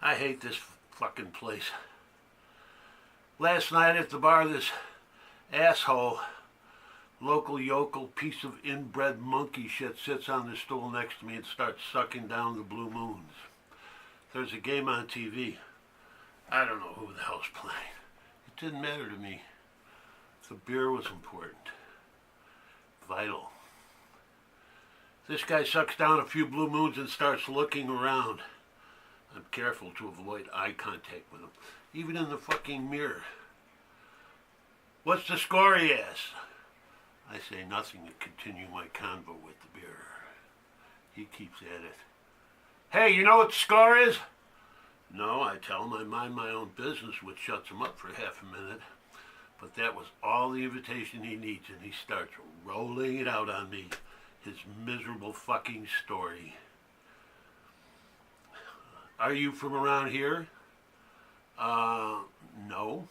I hate this fucking place. Last night at the bar, this asshole, local yokel piece of inbred monkey shit sits on the stool next to me and starts sucking down the blue moons. There's a game on TV. I don't know who the hell's playing. It didn't matter to me. The beer was important. Vital. This guy sucks down a few blue moons and starts looking around. I'm careful to avoid eye contact with him, even in the fucking mirror. What's the score, he asks. I say nothing and continue my convo with the beer. He keeps at it. Hey, you know what the score is? No, I tell him I mind my own business, which shuts him up for half a minute. But that was all the invitation he needs, and he starts rolling it out on me, his miserable fucking story. Are you from around here? No.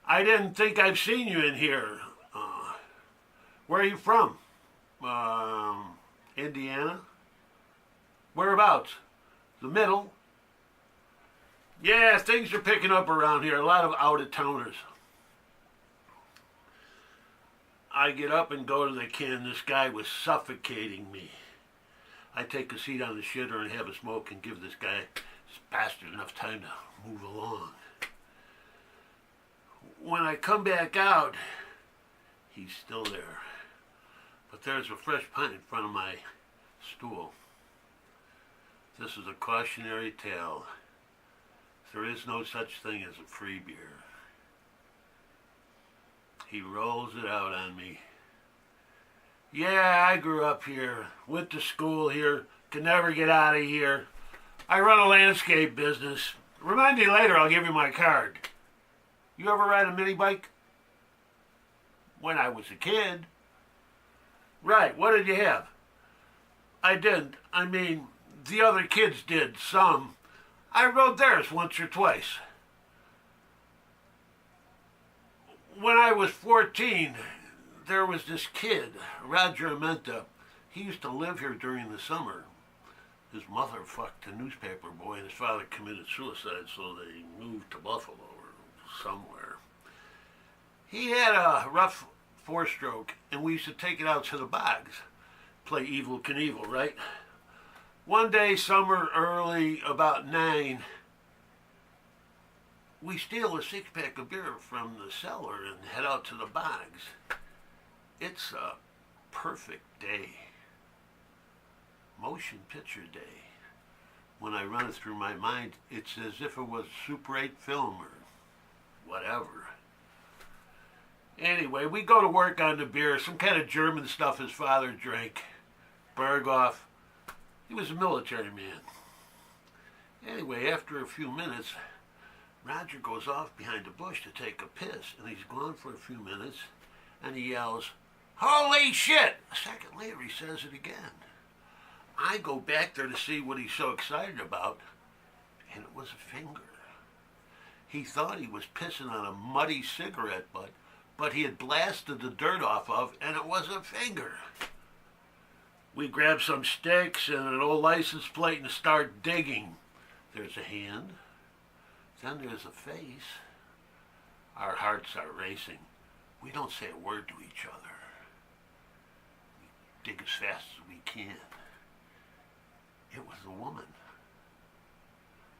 I didn't think I've seen you in here. Where are you from? Indiana? Whereabouts? The middle? Yeah, things are picking up around here. A lot of out-of-towners. I get up and go to the can. This guy was suffocating me. I take a seat on the shitter and have a smoke and give this bastard enough time to move along. When I come back out, he's still there. But there's a fresh pint in front of my stool. This is a cautionary tale. There is no such thing as a free beer. He rolls it out on me. Yeah, I grew up here, went to school here, could never get out of here. I run a landscape business. Remind me later, I'll give you my card. You ever ride a mini bike? When I was a kid. Right, what did you have? I didn't. I mean, the other kids did, some. I rode theirs once or twice. When I was 14, there was this kid, Roger Amenta. He used to live here during the summer. His mother fucked a newspaper boy and his father committed suicide, so they moved to Buffalo or somewhere. He had a rough four-stroke, and we used to take it out to the bogs. Play Evel Knievel, right? One day, summer early, about 9, we steal a six-pack of beer from the cellar and head out to the bogs. It's a perfect day. Motion picture day. When I run it through my mind, it's as if it was Super 8 film or whatever. Anyway, we go to work on the beer, some kind of German stuff his father drank. Berghoff. He was a military man. Anyway, after a few minutes, Roger goes off behind a bush to take a piss, and he's gone for a few minutes, and he yells, "Holy shit!" A second later, he says it again. I go back there to see what he's so excited about, and it was a finger. He thought he was pissing on a muddy cigarette butt, but he had blasted the dirt off of, and it was a finger. We grab some sticks and an old license plate and start digging. There's a hand. Then there's a face. Our hearts are racing. We don't say a word to each other. We dig as fast as we can. It was a woman.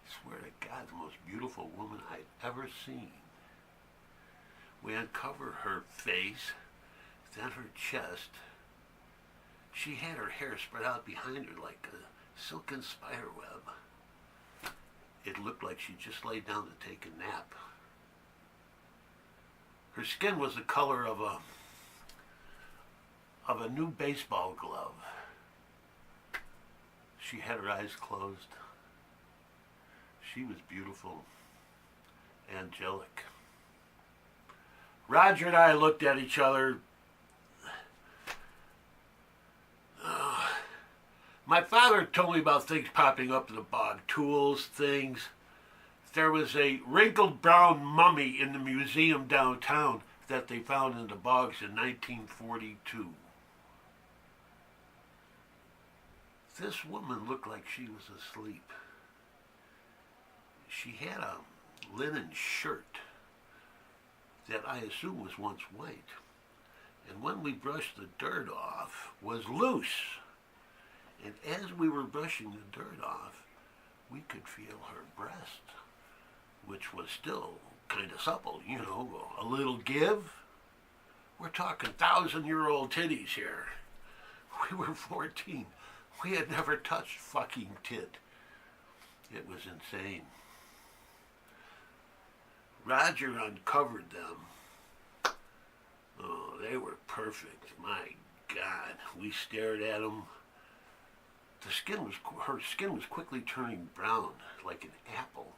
I swear to God, the most beautiful woman I'd ever seen. We uncover her face, then her chest. She had her hair spread out behind her like a silken spider web. It looked like she just laid down to take a nap. Her skin was the color of a new baseball glove. She had her eyes closed. She was beautiful, angelic. Roger and I looked at each other. My father told me about things popping up in the bog, tools, things. There was a wrinkled brown mummy in the museum downtown that they found in the bogs in 1942. This woman looked like she was asleep. she had a linen shirt that I assume was once white. And when we brushed the dirt off, was loose. And as we were brushing the dirt off, we could feel her breast, which was still kind of supple, a little give. We're talking 1,000-year-old titties here. We were 14. We had never touched fucking tit. It was insane. Roger uncovered them. Oh, they were perfect. My God. We stared at them. Her skin was quickly turning brown like an apple.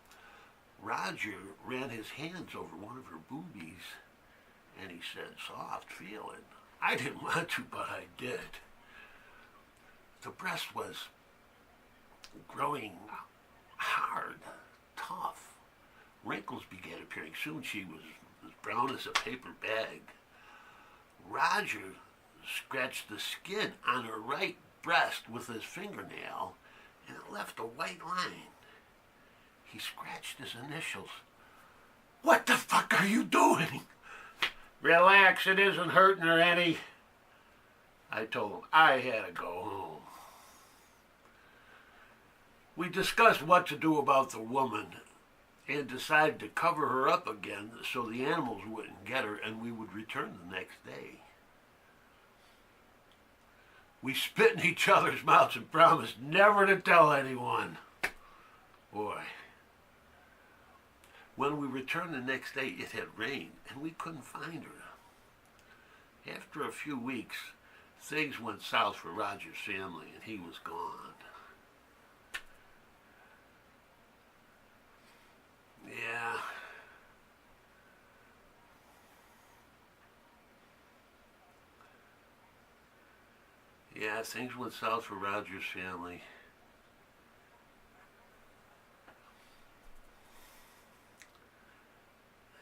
Roger ran his hands over one of her boobies and he said, "Soft feeling." I didn't want to, but I did. The breast was growing hard, tough. Wrinkles began appearing. Soon she was as brown as a paper bag. Roger scratched the skin on her right breast with his fingernail, and it left a white line. He scratched his initials. "What the fuck are you doing?" "Relax, it isn't hurting her any." I told him I had to go home. We discussed what to do about the woman and decided to cover her up again so the animals wouldn't get her and we would return the next day. We spit in each other's mouths and promised never to tell anyone. Boy. When we returned the next day, it had rained and we couldn't find her. After a few weeks, things went south for Roger's family and he was gone. Yeah. Yeah, things went south for Roger's family.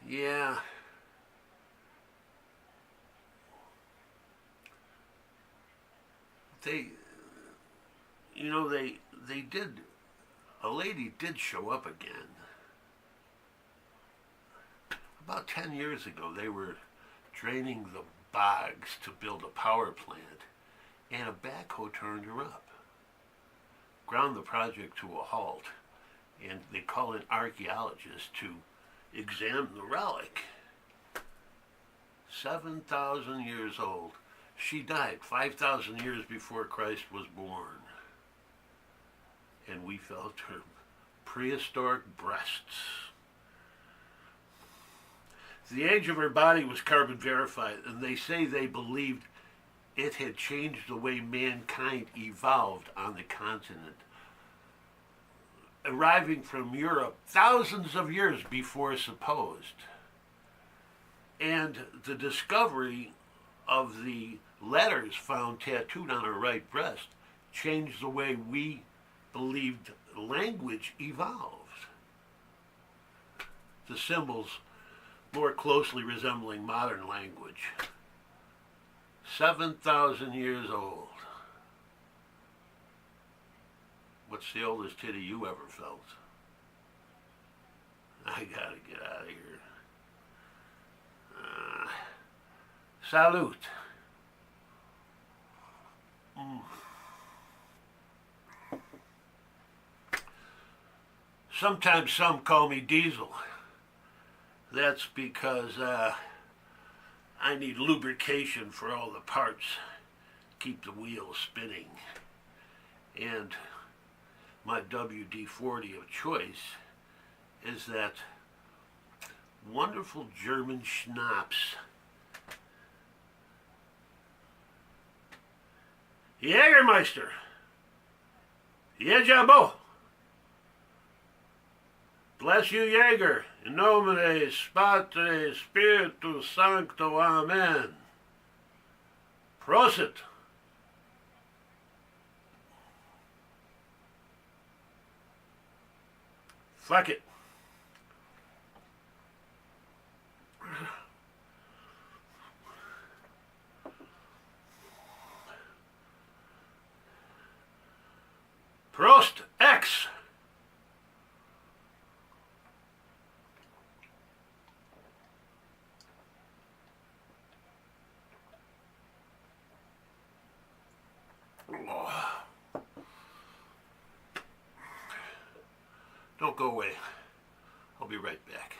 Yeah. They did, a lady did show up again. About 10 years ago, they were draining the bogs to build a power plant, and a backhoe turned her up, ground the project to a halt, and they call in archaeologists to examine the relic. 7,000 years old. She died 5,000 years before Christ was born. And we felt her prehistoric breasts. The age of her body was carbon verified, and they say they believed it had changed the way mankind evolved on the continent, arriving from Europe thousands of years before supposed. And the discovery of the letters found tattooed on her right breast changed the way we believed language evolved. The symbols more closely resembling modern language. 7,000 years old. What's the oldest titty you ever felt? I gotta get out of here. Salute. Sometimes some call me Diesel. That's because I need lubrication for all the parts, keep the wheels spinning. And my WD-40 of choice is that wonderful German schnapps. Jägermeister. Jajabo. Bless you, Jaeger. In nomine Patris Spiritus Sancto. Amen. Prosit. Fuck it. Prost X. go away. I'll be right back.